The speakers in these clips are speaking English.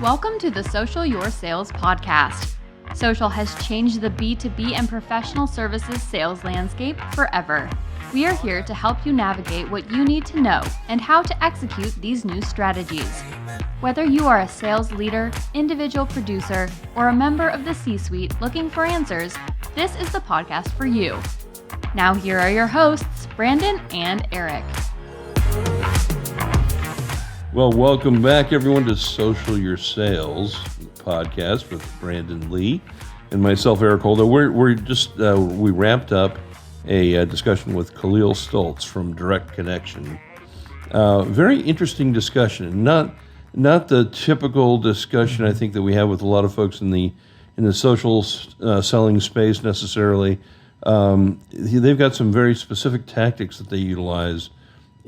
Welcome to the Social Your Sales podcast. Social has changed the B2B and professional services sales landscape forever. We are here to help you navigate what you need to know and how to execute these new strategies. Whether you are a sales leader, individual producer, or a member of the C-suite looking for answers, this is the podcast for you. Now here are your hosts, Brandon and Erik. Well, welcome back, everyone, to Social Your Sales podcast with Brandon Lee and myself, Erik Holdo. We wrapped up a discussion with Khalil Stultz from Direct Connection. Very interesting discussion. Not the typical discussion I think that we have with a lot of folks in the social selling space necessarily. They've got some very specific tactics that they utilize.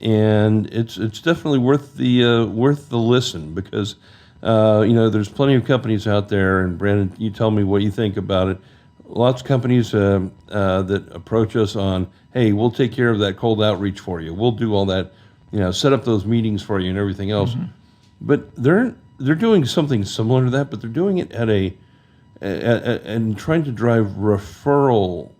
And it's definitely worth the listen because there's plenty of companies out there, and Brandon, you tell me what you think about it. Lots of companies that approach us on, hey, we'll take care of that cold outreach for you. We'll do all that, set up those meetings for you and everything else. Mm-hmm. But they're doing something similar to that, but they're doing it and trying to drive referral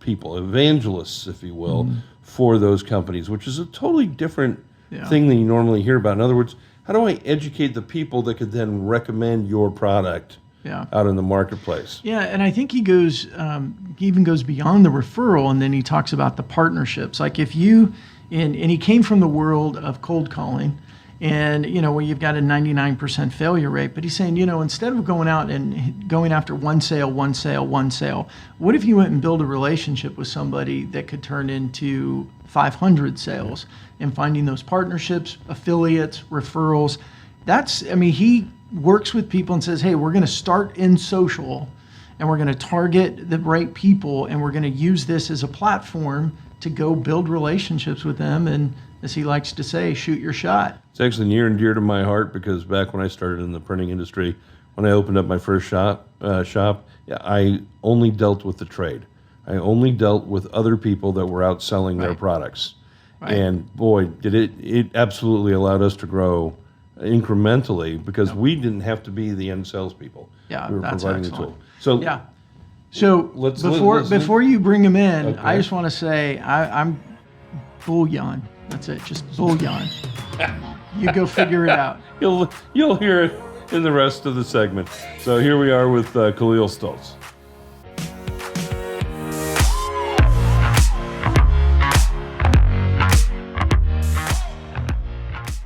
people, evangelists, if you will. Mm-hmm. For those companies, which is a totally different thing than you normally hear about. In other words, how do I educate the people that could then recommend your product out in the marketplace? Yeah, and I think he even goes beyond the referral, and then he talks about the partnerships. Like if you, and he came from the world of cold calling, and where you've got a 99% failure rate, but he's saying, instead of going out and going after one sale, what if you went and built a relationship with somebody that could turn into 500 sales and finding those partnerships, affiliates, referrals? He works with people and says, hey, we're going to start in social and we're going to target the right people and we're going to use this as a platform to go build relationships with them and, as he likes to say, shoot your shot. It's actually near and dear to my heart because back when I started in the printing industry, when I opened up my first shop, I only dealt with the trade. I only dealt with other people that were out selling their products. Right. And boy, did it absolutely allowed us to grow incrementally because we didn't have to be the end salespeople. Yeah, we were that's providing excellent. the tool. So before you bring him in, okay. I just want to say I'm bullion. That's it, just bullion. You go figure it out. You'll hear it in the rest of the segment. So here we are with Khalil Stultz.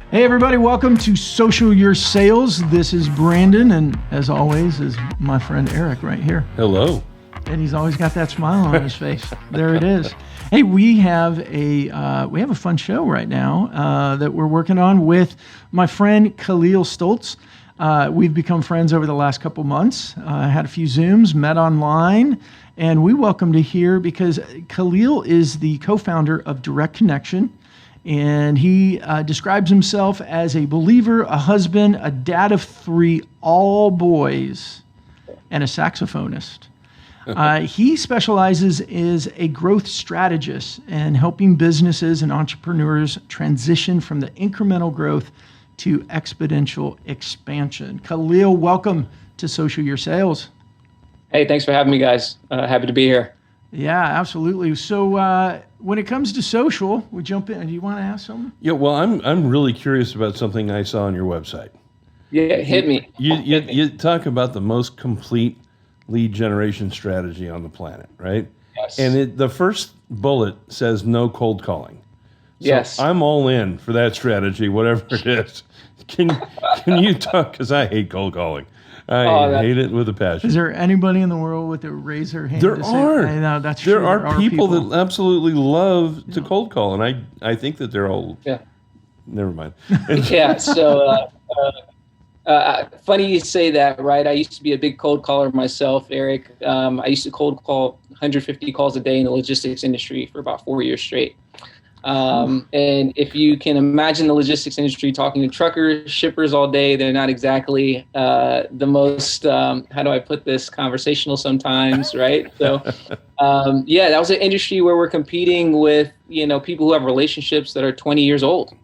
Hey everybody, welcome to Social Your Sales. This is Brandon, and as always is my friend Erik right here. Hello. And he's always got that smile on his face. There it is. Hey, we have a fun show right now that we're working on with my friend Khalil Stultz. We've become friends over the last couple months. Had a few Zooms, met online, and we welcome to here because Khalil is the co-founder of Direct Connection, and he describes himself as a believer, a husband, a dad of 3, all boys, and a saxophonist. He specializes as a growth strategist and helping businesses and entrepreneurs transition from the incremental growth to exponential expansion. Khalil, welcome to Social Your Sales. Hey, thanks for having me, guys. Happy to be here. Yeah, absolutely. So when it comes to social, we jump in. Do you want to ask something? Yeah, well, I'm really curious about something I saw on your website. Yeah, hit me. You talk about the most complete lead generation strategy on the planet, right? Yes. And the first bullet says no cold calling. So yes. I'm all in for that strategy, whatever it is. Can you talk? Because I hate cold calling. I hate it with a passion. Is there anybody in the world with a raise their hand? There are. Say, no, that's there true. Are people that absolutely love to cold call, and I think that they're all. Yeah. Never mind. Yeah. So. Funny you say that, right? I used to be a big cold caller myself, Erik. I used to cold call 150 calls a day in the logistics industry for about 4 years straight. And if you can imagine the logistics industry talking to truckers, shippers all day, they're not exactly the most, how do I put this, conversational sometimes, right? So, that was an industry where we're competing with, people who have relationships that are 20 years old,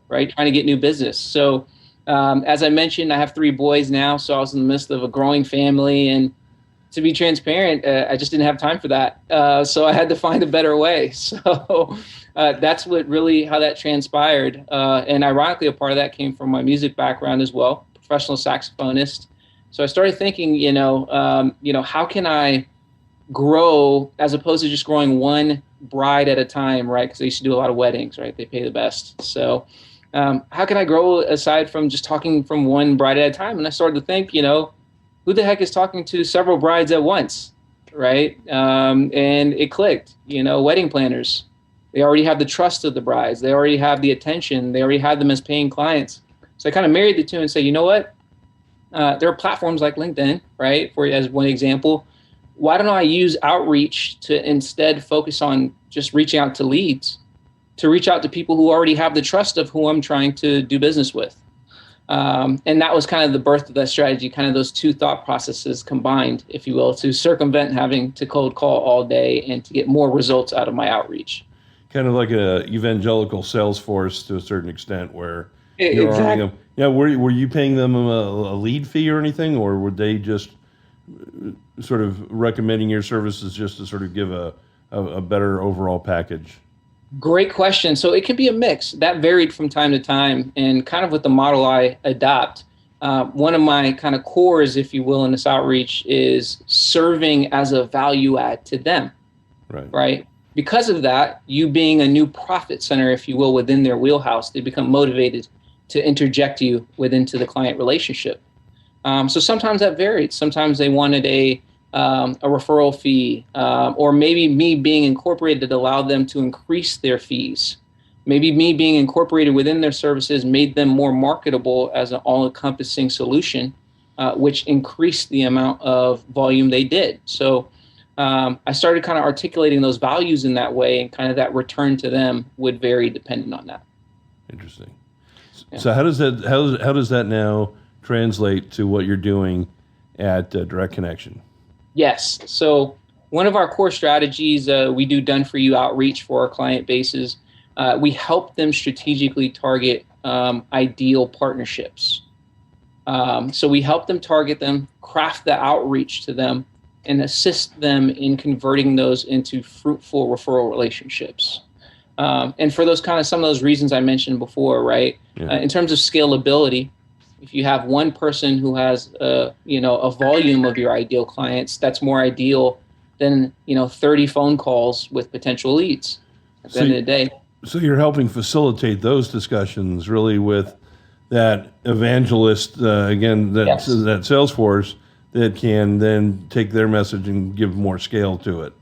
right? Trying to get new business. So As I mentioned, I have 3 boys now, so I was in the midst of a growing family, and to be transparent, I just didn't have time for that. So I had to find a better way. So that's what really how that transpired. And ironically, a part of that came from my music background as well, professional saxophonist. So I started thinking, how can I grow as opposed to just growing one bride at a time, right? Because I used to do a lot of weddings, right? They pay the best. So how can I grow aside from just talking from one bride at a time? And I started to think, who the heck is talking to several brides at once, right? And it clicked, wedding planners. They already have the trust of the brides. They already have the attention. They already have them as paying clients. So I kind of married the two and said, you know what? There are platforms like LinkedIn, right? As one example. Why don't I use outreach to instead focus on just reaching out to leads, to reach out to people who already have the trust of who I'm trying to do business with? And that was kind of the birth of that strategy, kind of those two thought processes combined, if you will, to circumvent having to cold call all day and to get more results out of my outreach. Kind of like a evangelical sales force to a certain extent where exactly. Were you paying them a lead fee or anything, or were they just sort of recommending your services just to sort of give a better overall package? Great question. So it can be a mix. That varied from time to time, and kind of with the model I adopt. One of my kind of cores, if you will, in this outreach is serving as a value add to them, right? Because of that, you being a new profit center, if you will, within their wheelhouse, they become motivated to interject you into the client relationship. So sometimes that varied. Sometimes they wanted a referral fee, or maybe me being incorporated allowed them to increase their fees. Maybe me being incorporated within their services made them more marketable as an all-encompassing solution, which increased the amount of volume they did. So I started kind of articulating those values in that way, and kind of that return to them would vary depending on that. Interesting. Yeah. So how does that now translate to what you're doing at Direct Connection? Yes. So one of our core strategies, we do done-for-you outreach for our client bases. We help them strategically target ideal partnerships. So we help them target them, craft the outreach to them, and assist them in converting those into fruitful referral relationships. And for those some of those reasons I mentioned before, right? Yeah. In terms of scalability, if you have one person who has a volume of your ideal clients, that's more ideal than 30 phone calls with potential leads at the end of the day. So you're helping facilitate those discussions really with that evangelist, that sales force that can then take their message and give more scale to it.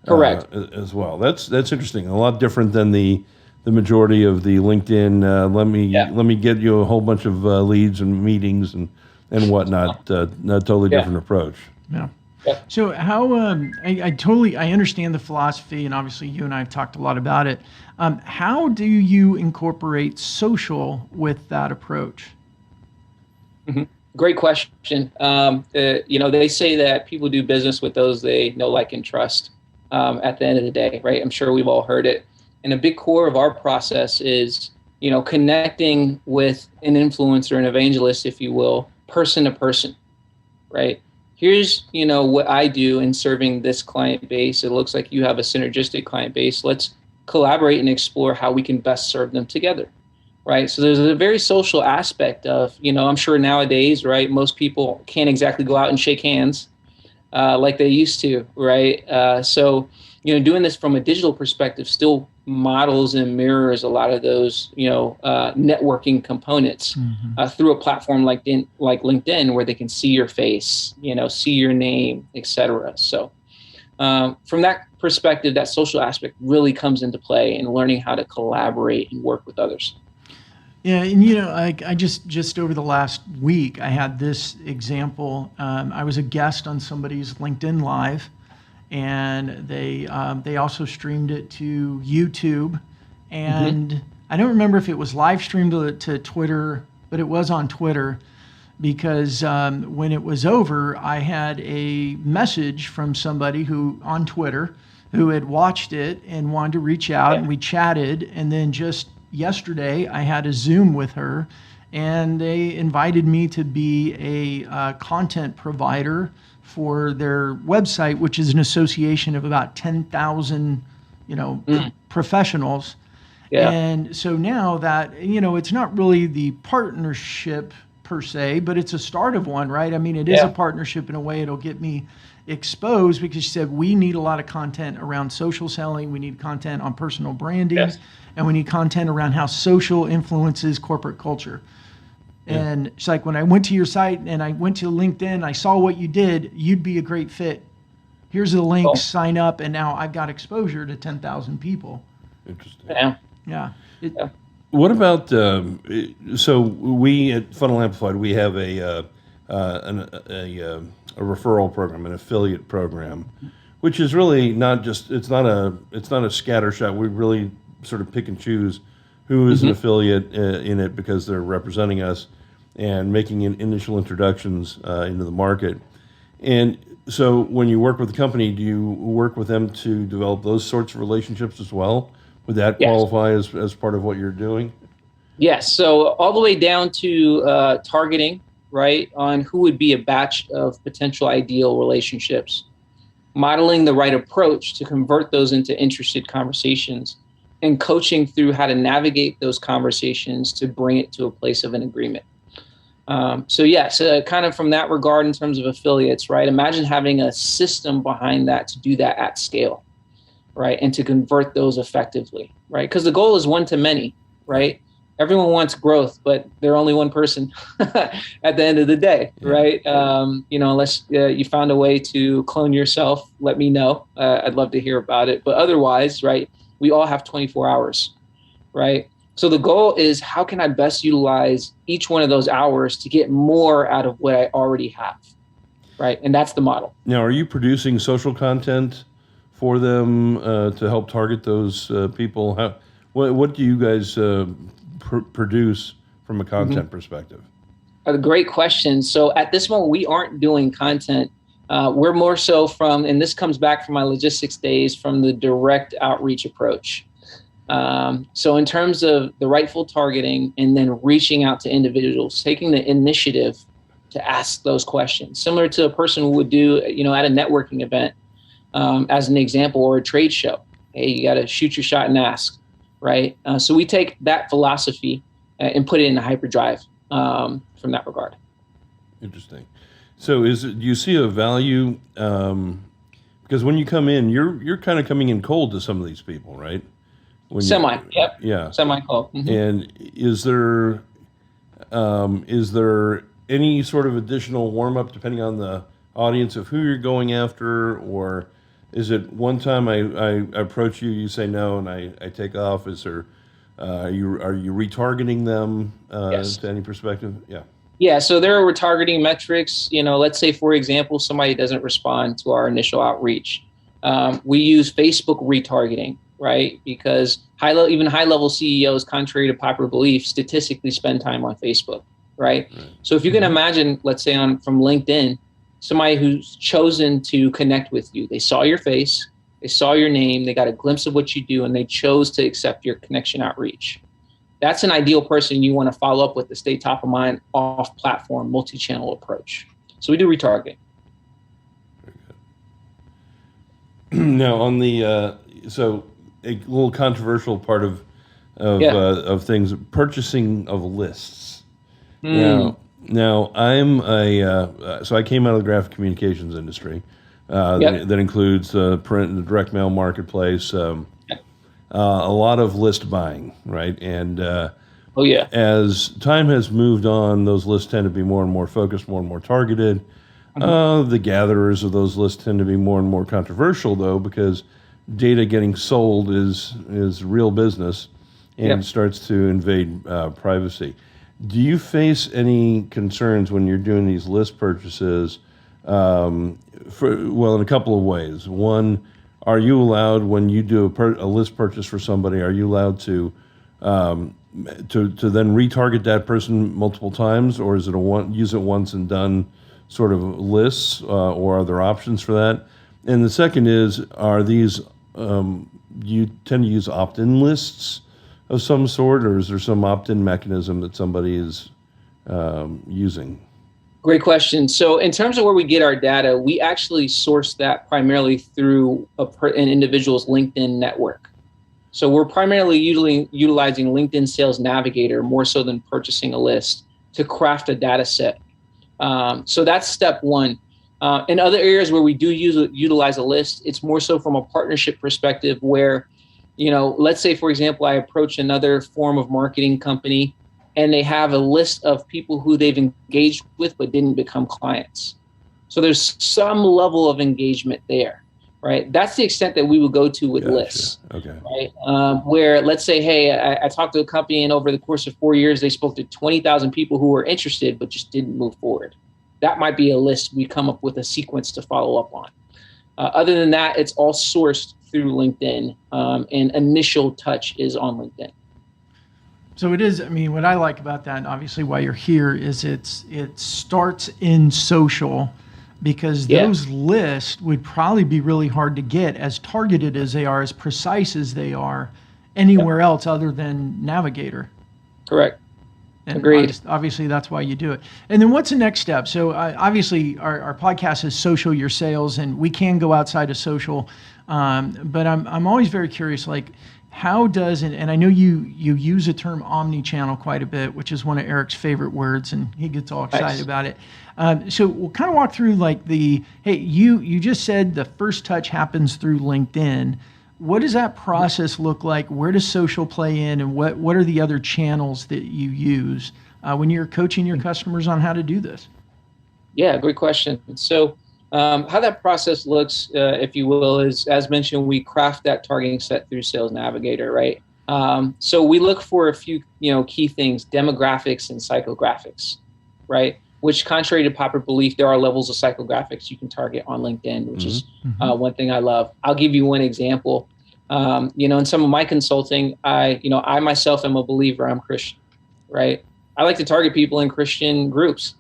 Correct. As well. That's interesting. A lot different than the majority of the LinkedIn. Let me get you a whole bunch of leads and meetings and whatnot. A totally different approach. Yeah. So how I understand the philosophy, and obviously you and I have talked a lot about it. How do you incorporate social with that approach? Mm-hmm. Great question. They say that people do business with those they know, like, and trust. At the end of the day, right? I'm sure we've all heard it. And a big core of our process is, connecting with an influencer, an evangelist, if you will, person to person, right? Here's, what I do in serving this client base. It looks like you have a synergistic client base. Let's collaborate and explore how we can best serve them together, right? So there's a very social aspect of, I'm sure nowadays, right, most people can't exactly go out and shake hands like they used to, right? So doing this from a digital perspective still models and mirrors a lot of those, networking components through a platform like LinkedIn, where they can see your face, see your name, etc. So from that perspective, that social aspect really comes into play in learning how to collaborate and work with others. Yeah, and I just over the last week, I had this example. I was a guest on somebody's LinkedIn Live, and they also streamed it to YouTube, and I don't remember if it was live streamed to Twitter, but it was on Twitter, because when it was over, I had a message from somebody on Twitter who had watched it and wanted to reach out, and we chatted, and then just yesterday I had a Zoom with her, and they invited me to be a content provider for their website, which is an association of about 10,000, professionals. Yeah. And so now that, it's not really the partnership per se, but it's a start of one, right? I mean, it is a partnership in a way. It'll get me exposed because she said we need a lot of content around social selling. We need content on personal branding, and we need content around how social influences corporate culture. And it's like, when I went to your site and I went to LinkedIn, I saw what you did, you'd be a great fit. Here's the link, sign up, and now I've got exposure to 10,000 people. Interesting. Yeah. What about, so we at FunnelAmplified, we have a referral program, an affiliate program, which is really not just, it's not a scattershot. We really sort of pick and choose who is an affiliate in it because they're representing us and making initial introductions into the market. And so when you work with a company, do you work with them to develop those sorts of relationships as well? Would that qualify as part of what you're doing? Yes. So all the way down to targeting, right, on who would be a batch of potential ideal relationships, modeling the right approach to convert those into interested conversations, and coaching through how to navigate those conversations to bring it to a place of an agreement. So kind of from that regard in terms of affiliates, right? Imagine having a system behind that to do that at scale, right? And to convert those effectively, right? Because the goal is one to many, right? Everyone wants growth, but they're only one person at the end of the day, right? Unless you found a way to clone yourself, let me know. I'd love to hear about it. But otherwise, right, we all have 24 hours, right? So the goal is, how can I best utilize each one of those hours to get more out of what I already have, right? And that's the model. Now, are you producing social content for them to help target those people? What do you guys produce from a content perspective? A great question. So at this moment, we aren't doing content. We're more so from, and this comes back from my logistics days, from the direct outreach approach. So in terms of the rightful targeting and then reaching out to individuals, taking the initiative to ask those questions, similar to a person who would do, at a networking event, as an example, or a trade show. Hey, you got to shoot your shot and ask, right? So we take that philosophy and put it in hyperdrive from that regard. Interesting. So do you see a value, because when you come in, you're kind of coming in cold to some of these people, right? Semi cold. Mm-hmm. And is there any sort of additional warm up depending on the audience of who you're going after, or is it one time I approach you, you say no, and I take off? Is there are you retargeting them to any perspective? Yeah, so there are retargeting metrics. Let's say, for example, somebody doesn't respond to our initial outreach. We use Facebook retargeting, right? Because even high-level CEOs, contrary to popular belief, statistically spend time on Facebook, right? So if you can imagine, let's say from LinkedIn, somebody who's chosen to connect with you, they saw your face, they saw your name, they got a glimpse of what you do, and they chose to accept your connection outreach. That's an ideal person you want to follow up with to stay top of mind, off-platform, multi-channel approach. So we do retargeting. Very good. Now, on the so a little controversial part of things, purchasing of lists. Now I'm so I came out of the graphic communications industry. That includes print and the direct mail marketplace. A lot of list buying, right? And as time has moved on, those lists tend to be more and more focused, more and more targeted. The gatherers of those lists tend to be more and more controversial, though, because data getting sold is real business and starts to invade privacy. Do you face any concerns when you're doing these list purchases? In a couple of ways. One, are you allowed, when you do a list purchase for somebody, are you allowed to then retarget that person multiple times, or is it use it once and done sort of lists, or are there options for that? And the second is, are these do you tend to use opt-in lists of some sort, or is there some opt-in mechanism that somebody is using? Great question. So in terms of where we get our data, we actually source that primarily through an individual's LinkedIn network. So we're primarily utilizing LinkedIn Sales Navigator more so than purchasing a list to craft a data set. So that's step one. In other areas where we do utilize a list, it's more so from a partnership perspective where, let's say, for example, I approach another form of marketing company and they have a list of people who they've engaged with but didn't become clients. So there's some level of engagement there, right? That's the extent that we would go to with lists. Okay. Right? Where let's say, hey, I talked to a company and over the course of 4 years, they spoke to 20,000 people who were interested but just didn't move forward. That might be a list we come up with a sequence to follow up on. Other than that, it's all sourced through LinkedIn, and initial touch is on LinkedIn. So it is, what I like about that, and obviously why you're here, is it starts in social, because those lists would probably be really hard to get, as targeted as they are, as precise as they are, anywhere else other than Navigator. Correct. And agreed. Obviously, that's why you do it. And then what's the next step? So obviously, our podcast is Social Your Sales, and we can go outside of social. But I'm always very curious, like, how does, and I know you use the term omni-channel quite a bit, which is one of Erik's favorite words, and he gets all excited about it. So we'll kind of walk through like hey, you just said the first touch happens through LinkedIn. What does that process look like? Where does social play in, and what are the other channels that you use when you're coaching your customers on how to do this? Yeah, great question. So how that process looks, if you will, is, as mentioned, we craft that targeting set through Sales Navigator, right? So we look for a few, key things: demographics and psychographics, right? Which, contrary to popular belief, there are levels of psychographics you can target on LinkedIn, which is one thing I love. I'll give you one example. In some of my consulting, I myself am a believer. I'm Christian, right? I like to target people in Christian groups,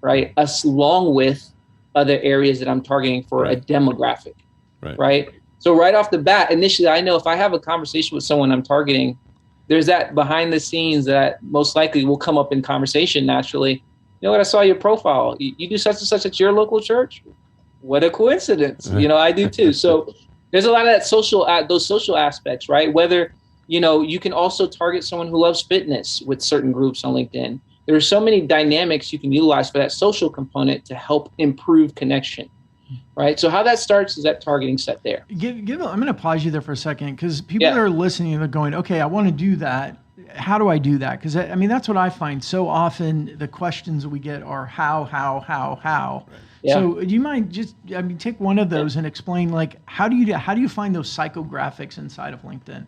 right? Along with other areas that I'm targeting for a demographic, right? So right off the bat, initially, I know if I have a conversation with someone I'm targeting, there's that behind the scenes that most likely will come up in conversation naturally. You know what? I saw your profile. You do such and such at your local church. What a coincidence. I do too. So there's a lot of that those social aspects, right? Whether, you can also target someone who loves fitness with certain groups on LinkedIn. There are so many dynamics you can utilize for that social component to help improve connection, right? So how that starts is that targeting set there. I'm going to pause you there for a second, because people that are listening and they're going, okay, I want to do that. How do I do that? Because that's what I find so often. The questions we get are how. Right. Yeah. So do you mind just take one of those and explain, like, how do you find those psychographics inside of LinkedIn?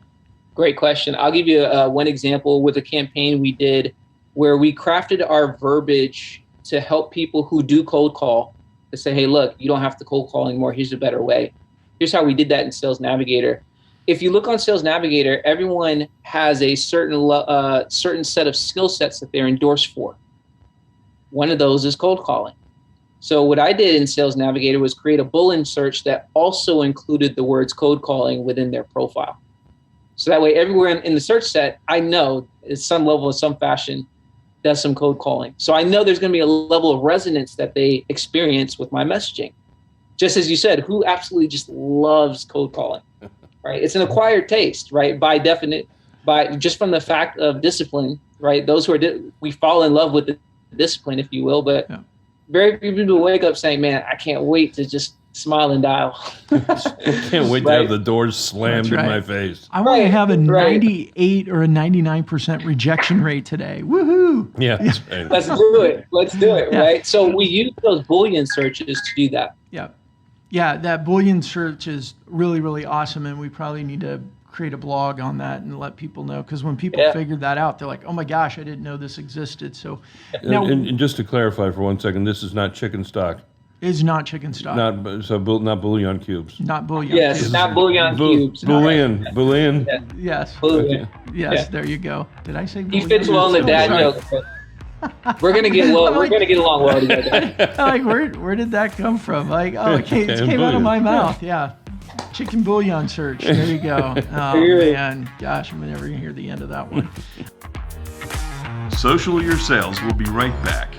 Great question. I'll give you one example with a campaign we did where we crafted our verbiage to help people who do cold call to say, hey, look, you don't have to cold call anymore. Here's a better way. Here's how we did that in Sales Navigator. If you look on Sales Navigator, everyone has a certain set of skill sets that they're endorsed for. One of those is cold calling. So what I did in Sales Navigator was create a Boolean search that also included the words cold calling within their profile. So that way, everywhere in the search set, I know in some level, in some fashion, does some cold calling. So I know there's going to be a level of resonance that they experience with my messaging. Just as you said, who absolutely just loves cold calling, right? It's an acquired taste, right? By just from the fact of discipline, right? Those who we fall in love with the discipline, if you will, but very few people wake up saying, man, I can't wait to just smile and dial. Can't wait to have the doors slammed in my face. I want to have a 98 or a 99% rejection rate today. Woohoo! Yeah. Let's do it, right? So we use those Boolean searches to do that. Yeah, that Boolean search is really, really awesome, and we probably need to create a blog on that and let people know, because when people figured that out, they're like, oh my gosh, I didn't know this existed. So now, and just to clarify for 1 second, this is not chicken stock. Is not chicken stock. Not bouillon cubes. Not bouillon. Yes, cubes. not bouillon cubes. Bouillon. Yes. Bouillon. Yes, there you go. Did I say bouillon? He fits well in the dad joke. We're gonna get along well together. Like, where did that come from? Like, it came out of my mouth. Yeah. Chicken bouillon search. There you go. Oh man, gosh, I'm never gonna hear the end of that one. Social Your Sales. We'll be right back.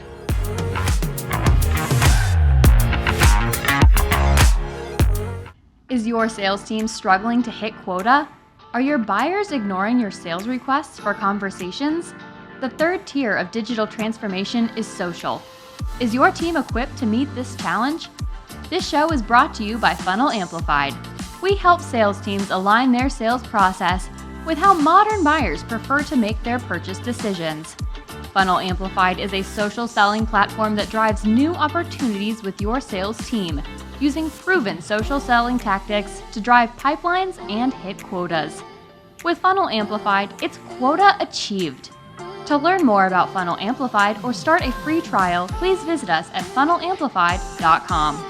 Is your sales team struggling to hit quota? Are your buyers ignoring your sales requests for conversations? The third tier of digital transformation is social. Is your team equipped to meet this challenge? This show is brought to you by FunnelAmplified. We help sales teams align their sales process with how modern buyers prefer to make their purchase decisions. FunnelAmplified is a social selling platform that drives new opportunities with your sales team, using proven social selling tactics to drive pipelines and hit quotas. With FunnelAmplified, it's quota achieved. To learn more about FunnelAmplified or start a free trial, please visit us at FunnelAmplified.com.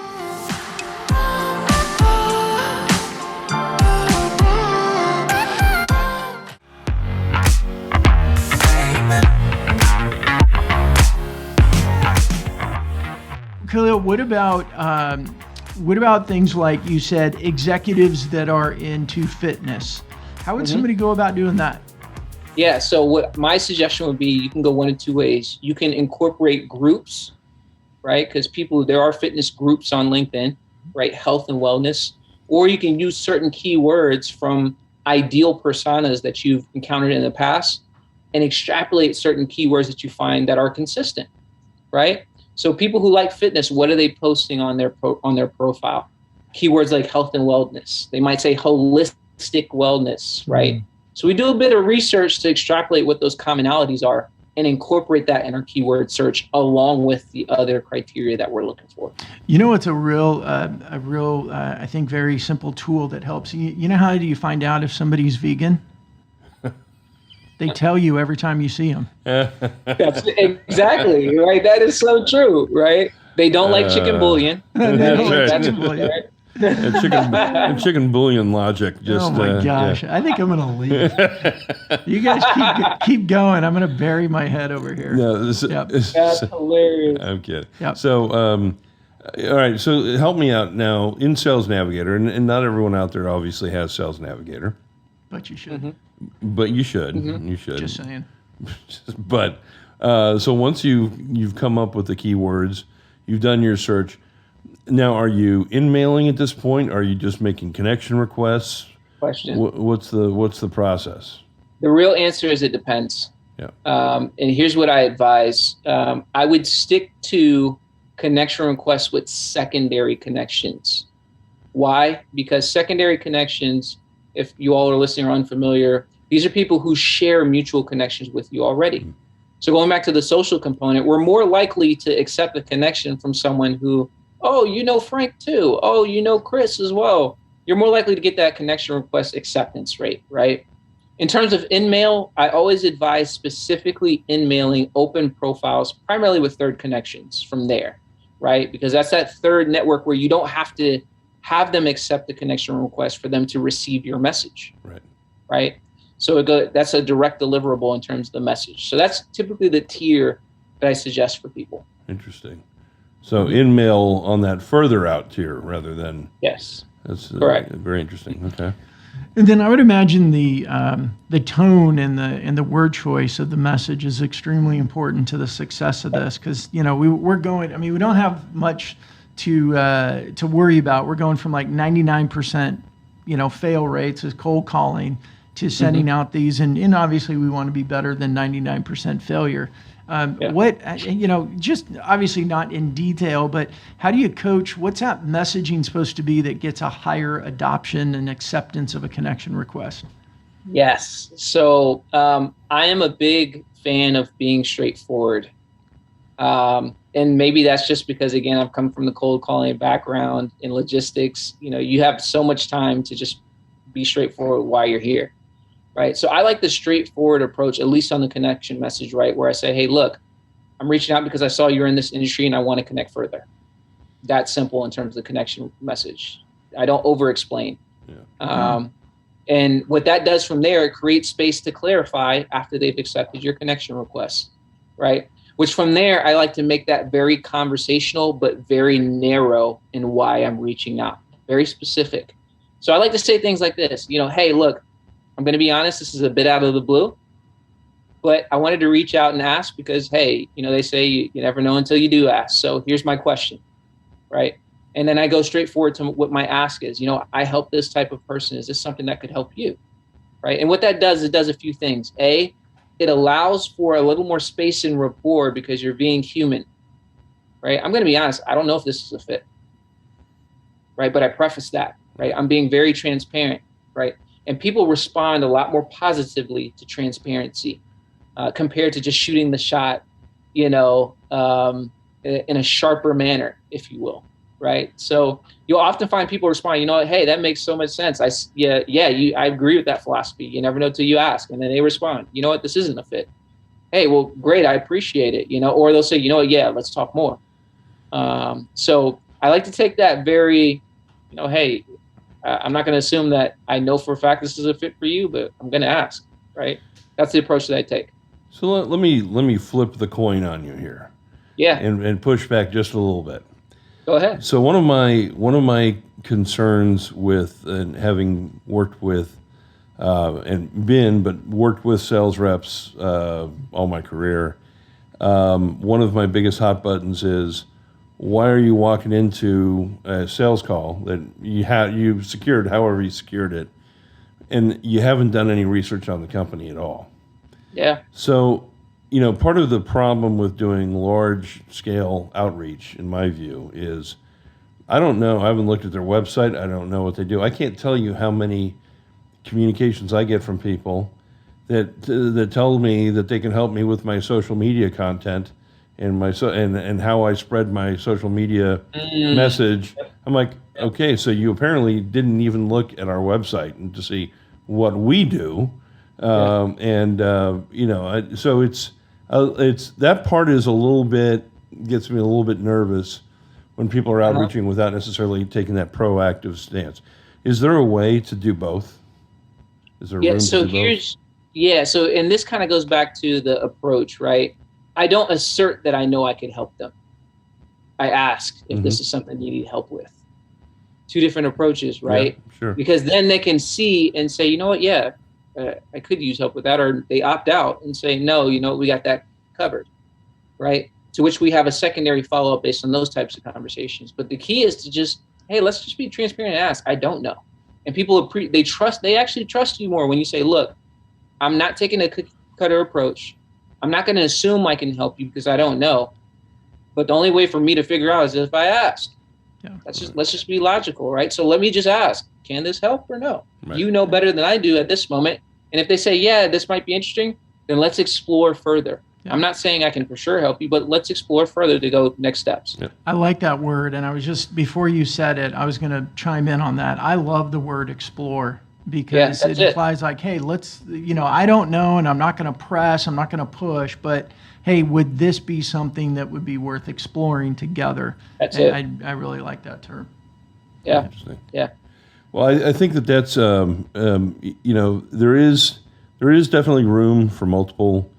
Khalil, what about things like you said, executives that are into fitness? How would somebody go about doing that? Yeah, so what my suggestion would be, you can go one of two ways. You can incorporate groups, right? Because there are fitness groups on LinkedIn, right? Health and wellness. Or you can use certain keywords from ideal personas that you've encountered in the past and extrapolate certain keywords that you find that are consistent, right? So people who like fitness, what are they posting on their profile? Keywords like health and wellness. They might say holistic wellness, right? So we do a bit of research to extrapolate what those commonalities are and incorporate that in our keyword search along with the other criteria that we're looking for. You know, it's a real, I think, very simple tool that helps. You know, how do you find out if somebody's vegan? They tell you every time you see them. That's exactly right. That is so true, right? They don't like chicken bouillon. That's right. And chicken bouillon logic. Just, oh my gosh! Yeah. I think I'm gonna leave. You guys keep going. I'm gonna bury my head over here. No, that's hilarious. I'm kidding. Yep. So, all right. So help me out now in Sales Navigator, and not everyone out there obviously has Sales Navigator. But you should. But you should. You should. Just saying. But so once you've come up with the keywords, you've done your search. Now, are you in-mailing at this point? Are you just making connection requests? Question. What's the process? The real answer is it depends. Yeah. And here's what I advise. I would stick to connection requests with secondary connections. Why? Because secondary connections, if you all are listening or unfamiliar, these are people who share mutual connections with you already. Mm-hmm. So going back to the social component, we're more likely to accept a connection from someone who, oh, you know Frank too. Oh, you know Chris as well. You're more likely to get that connection request acceptance rate, right? In terms of in-mail, I always advise specifically in-mailing open profiles, primarily with third connections from there, right? Because that's that third network where you don't have to have them accept the connection request for them to receive your message, right? So that's a direct deliverable in terms of the message. So that's typically the tier that I suggest for people. Interesting. So in-mail on that further out tier rather than... Yes. That's correct. Very interesting. Okay. And then I would imagine the tone and the word choice of the message is extremely important to the success of this, because we're going. I mean, we don't have much to worry about. We're going from like 99% fail rates as cold calling to sending out these, and obviously we want to be better than 99% failure. What, just obviously not in detail, but how do you coach? What's that messaging supposed to be that gets a higher adoption and acceptance of a connection request? Yes. So I am a big fan of being straightforward. And maybe that's just because, again, I've come from the cold calling background in logistics. You have so much time to just be straightforward while you're here. Right. So I like the straightforward approach, at least on the connection message, right? Where I say, hey, look, I'm reaching out because I saw you're in this industry and I want to connect further. That's simple in terms of the connection message. I don't over explain. And what that does from there, it creates space to clarify after they've accepted your connection request. Right. Which from there, I like to make that very conversational, but very narrow in why I'm reaching out, very specific. So I like to say things like this, hey, look, I'm going to be honest, this is a bit out of the blue. But I wanted to reach out and ask because, hey, they say you never know until you do ask. So here's my question, right? And then I go straight forward to what my ask is. I help this type of person. Is this something that could help you, right? And what that does, it does a few things. A, it allows for a little more space and rapport because you're being human, right? I'm going to be honest. I don't know if this is a fit, right? But I preface that, right? I'm being very transparent, right? And people respond a lot more positively to transparency compared to just shooting the shot, in a sharper manner, if you will, right? So you'll often find people respond, hey, that makes so much sense. I agree with that philosophy. You never know till you ask. And then they respond, you know what, this isn't a fit. Hey, well, great, I appreciate it, or they'll say, yeah, let's talk more. So I like to take that very, hey, I'm not going to assume that I know for a fact this is a fit for you, but I'm going to ask, right? That's the approach that I take. So let me flip the coin on you here. Yeah. And push back just a little bit. Go ahead. So one of my concerns with and having worked with worked with sales reps all my career, one of my biggest hot buttons is, why are you walking into a sales call that you secured, however you secured it, and you haven't done any research on the company at all? Yeah. So, part of the problem with doing large scale outreach, in my view, is I don't know. I haven't looked at their website. I don't know what they do. I can't tell you how many communications I get from people that tell me that they can help me with my social media content and and how I spread my social media message. I'm like, okay, so you apparently didn't even look at our website and to see what we do. So it's that part is gets me a little bit nervous when people are outreaching without necessarily taking that proactive stance. Is there a way to do both? Is there room to do both? So and this kind of goes back to the approach, right? I don't assert that I know I could help them. I ask if this is something you need help with. Two different approaches, right? Yeah, sure. Because then they can see and say, you know what, I could use help with that, or they opt out and say, no, we got that covered, right? To which we have a secondary follow-up based on those types of conversations. But the key is to just, hey, let's just be transparent and ask, I don't know. And people, they actually trust you more when you say, look, I'm not taking a cookie cutter approach. I'm not going to assume I can help you because I don't know. But the only way for me to figure out is if I ask. Yeah. Let's just be logical, right? So let me just ask, can this help or no? Right. You know better than I do at this moment. And if they say, yeah, this might be interesting, then let's explore further. Yeah. I'm not saying I can for sure help you, but let's explore further to go next steps. Yeah. I like that word. And I was just, before you said it, I was going to chime in on that. I love the word explore because it implies like, hey, let's, I don't know, and I'm not going to press, I'm not going to push, but hey, would this be something that would be worth exploring together? That's and I really like that term. Yeah. Interesting. Yeah. Well, I think that's there is definitely room for multiple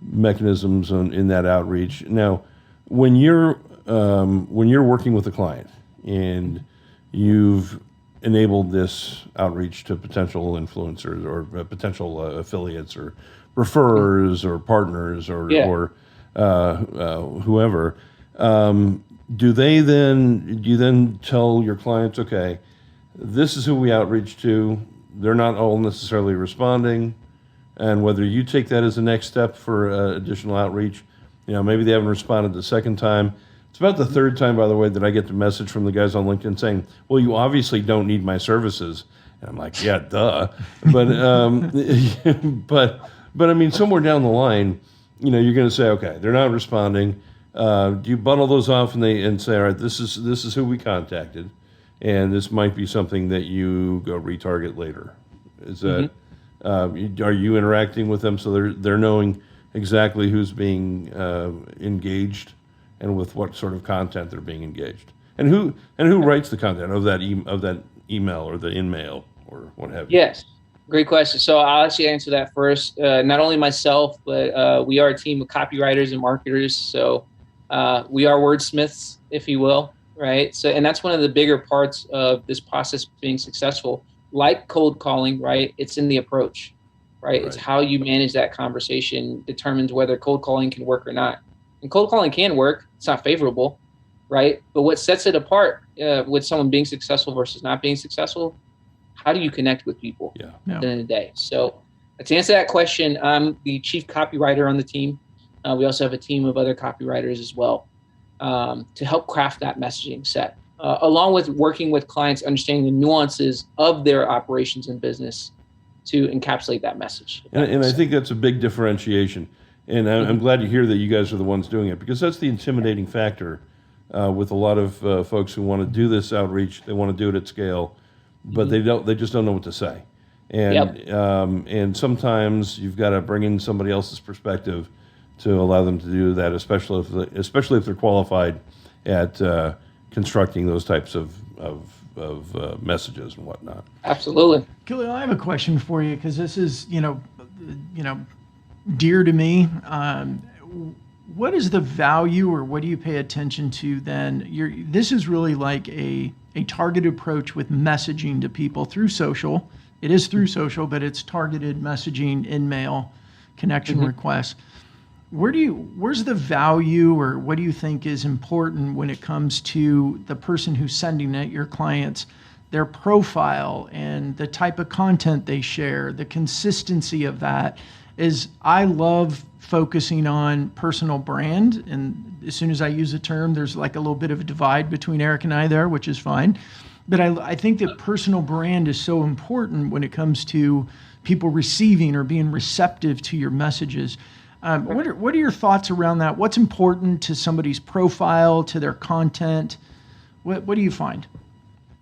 mechanisms in that outreach. Now, when you're working with a client and you've enabled this outreach to potential influencers or potential affiliates or referrers or partners or whoever, do you then tell your clients, okay, this is who we outreach to. They're not all necessarily responding. And whether you take that as a next step for additional outreach, maybe they haven't responded the second time. It's about the third time, by the way, that I get the message from the guys on LinkedIn saying, well, you obviously don't need my services. And I'm like, yeah, duh. But, but I mean, somewhere down the line, you're going to say, okay, they're not responding. Do you bundle those off and say, all right, this is who we contacted. And this might be something that you go retarget later. Is that are you interacting with them so they're knowing exactly who's being engaged and with what sort of content they're being engaged, and who writes the content of that email or the in-mail or what have you? Yes, great question. So I'll actually answer that first. Not only myself, but we are a team of copywriters and marketers. So we are wordsmiths, if you will. Right. So, and that's one of the bigger parts of this process being successful, like cold calling, right? It's in the approach, right? It's how you manage that conversation determines whether cold calling can work or not. And cold calling can work. It's not favorable, right? But what sets it apart with someone being successful versus not being successful, how do you connect with people at the end of the day? So to answer that question, I'm the chief copywriter on the team. We also have a team of other copywriters as well to help craft that messaging set, along with working with clients, understanding the nuances of their operations and business to encapsulate that message. And I think that's a big differentiation. And I'm glad to hear that you guys are the ones doing it, because that's the intimidating factor with a lot of folks who want to do this outreach. They want to do it at scale, but they just don't know what to say. And and sometimes you've got to bring in somebody else's perspective to allow them to do that, especially if they're qualified at constructing those types of messages and whatnot. Absolutely. Khalil, I have a question for you, because this is dear to me. What is the value, or what do you pay attention to then? This is really like a targeted approach with messaging to people through social. It is through social, but it's targeted messaging, in-mail, connection requests. Where's the value, or what do you think is important when it comes to the person who's sending it, your clients, their profile and the type of content they share, the consistency of that? I love focusing on personal brand, and as soon as I use a term, there's like a little bit of a divide between Erik and I there, which is fine. But I think that personal brand is so important when it comes to people receiving or being receptive to your messages. What are your thoughts around that? What's important to somebody's profile, to their content? What do you find?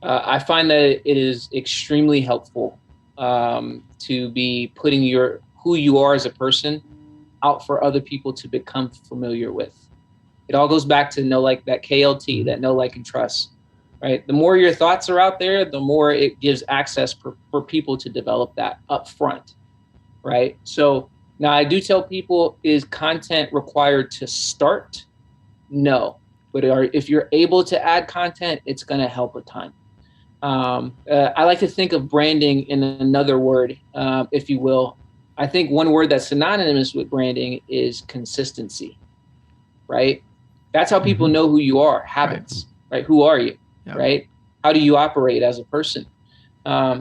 I find that it is extremely helpful to be putting who you are as a person out for other people to become familiar with. It all goes back to that KLT, that know, like, and trust, right? The more your thoughts are out there, the more it gives access for people to develop that up front, right? So now I do tell people, is content required to start? No, but if you're able to add content, it's going to help a ton. I like to think of branding in another word, if you will. I think one word that's synonymous with branding is consistency, right? That's how people know who you are. Habits, right? Who are you, right? How do you operate as a person?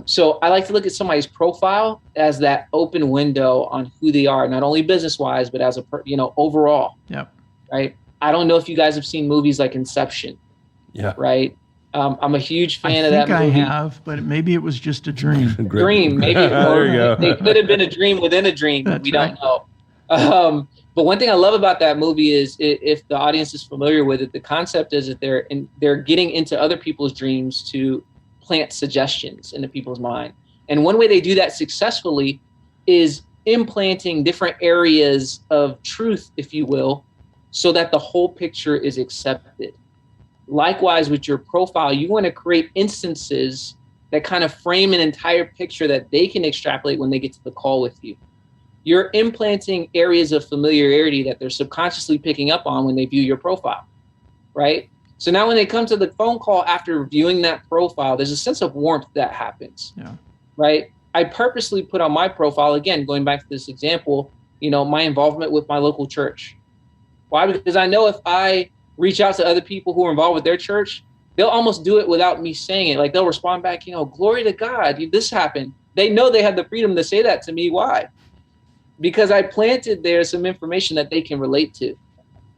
So I like to look at somebody's profile as that open window on who they are, not only business-wise, but as overall. Right? I don't know if you guys have seen movies like Inception. Right? I'm a huge fan of that movie. I think I have, but maybe it was just a dream. Dream, maybe. There you go. It could have been a dream within a dream. We don't know. But one thing I love about that movie is, if the audience is familiar with it, the concept is that they're getting into other people's dreams to plant suggestions into people's mind. And one way they do that successfully is implanting different areas of truth, if you will, so that the whole picture is accepted. Likewise, with your profile, you want to create instances that kind of frame an entire picture that they can extrapolate when they get to the call with you. You're implanting areas of familiarity that they're subconsciously picking up on when they view your profile, right? So now when they come to the phone call after viewing that profile, there's a sense of warmth that happens, right? I purposely put on my profile, again, going back to this example, my involvement with my local church. Why? Because I know if I reach out to other people who are involved with their church, they'll almost do it without me saying it. Like, they'll respond back, glory to God, this happened. They know they have the freedom to say that to me. Why? Because I planted there some information that they can relate to,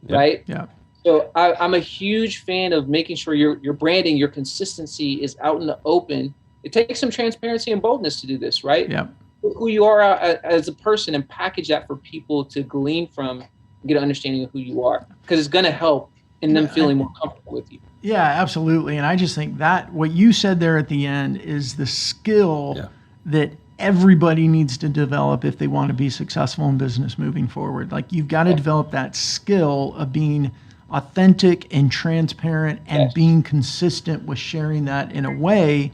right? Yeah. So I'm a huge fan of making sure your branding, your consistency is out in the open. It takes some transparency and boldness to do this, right? Yeah. Who you are as a person, and package that for people to glean from and get an understanding of who you are, because it's going to help in them feeling more comfortable with you. Yeah, absolutely. And I just think that what you said there at the end is the skill that everybody needs to develop if they want to be successful in business moving forward. Like, you've got to develop that skill of being authentic and transparent and being consistent with sharing that in a way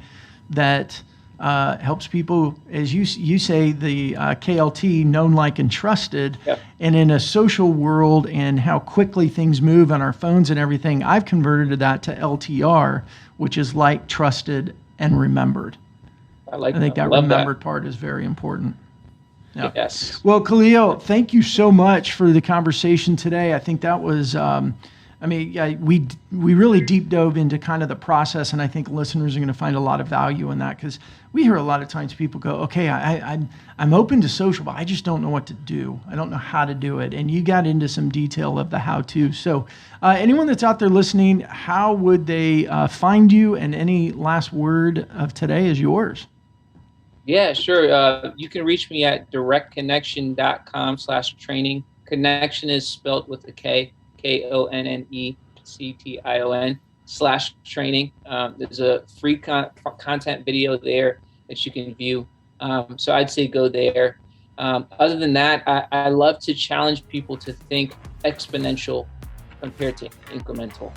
that helps people, as you say, the KLT, known, like, and trusted. And in a social world and how quickly things move on our phones and everything, I've converted that to LTR, which is like, trusted, and remembered. I think that remembered part is very important. Yeah. Yes. Well, Khalil, thank you so much for the conversation today. I think that was, we really deep dove into kind of the process, and I think listeners are going to find a lot of value in that, because we hear a lot of times people go, okay, I'm open to social, but I just don't know what to do. I don't know how to do it. And you got into some detail of the how-to. So anyone that's out there listening, how would they find you? And any last word of today is yours. Yeah, sure. You can reach me at directconnection.com/training. Connection is spelled with a K, KONNECTION /training. There's a free content video there that you can view. So I'd say go there. Other than that, I love to challenge people to think exponential compared to incremental,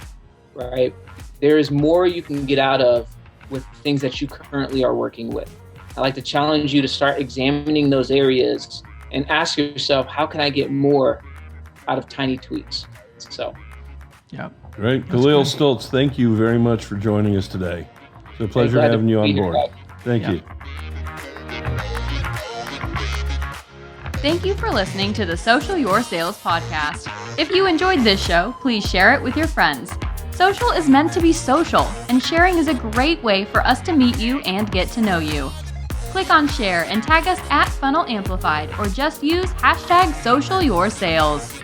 right? There is more you can get out of with things that you currently are working with. I like to challenge you to start examining those areas and ask yourself, how can I get more out of tiny tweaks? So, yeah. Great. Khalil Stultz, thank you very much for joining us today. It's a pleasure having you on board. Thank you. Thank you for listening to the Social Your Sales podcast. If you enjoyed this show, please share it with your friends. Social is meant to be social, and sharing is a great way for us to meet you and get to know you. Click on share and tag us at FunnelAmplified, or just use #SocialYourSales.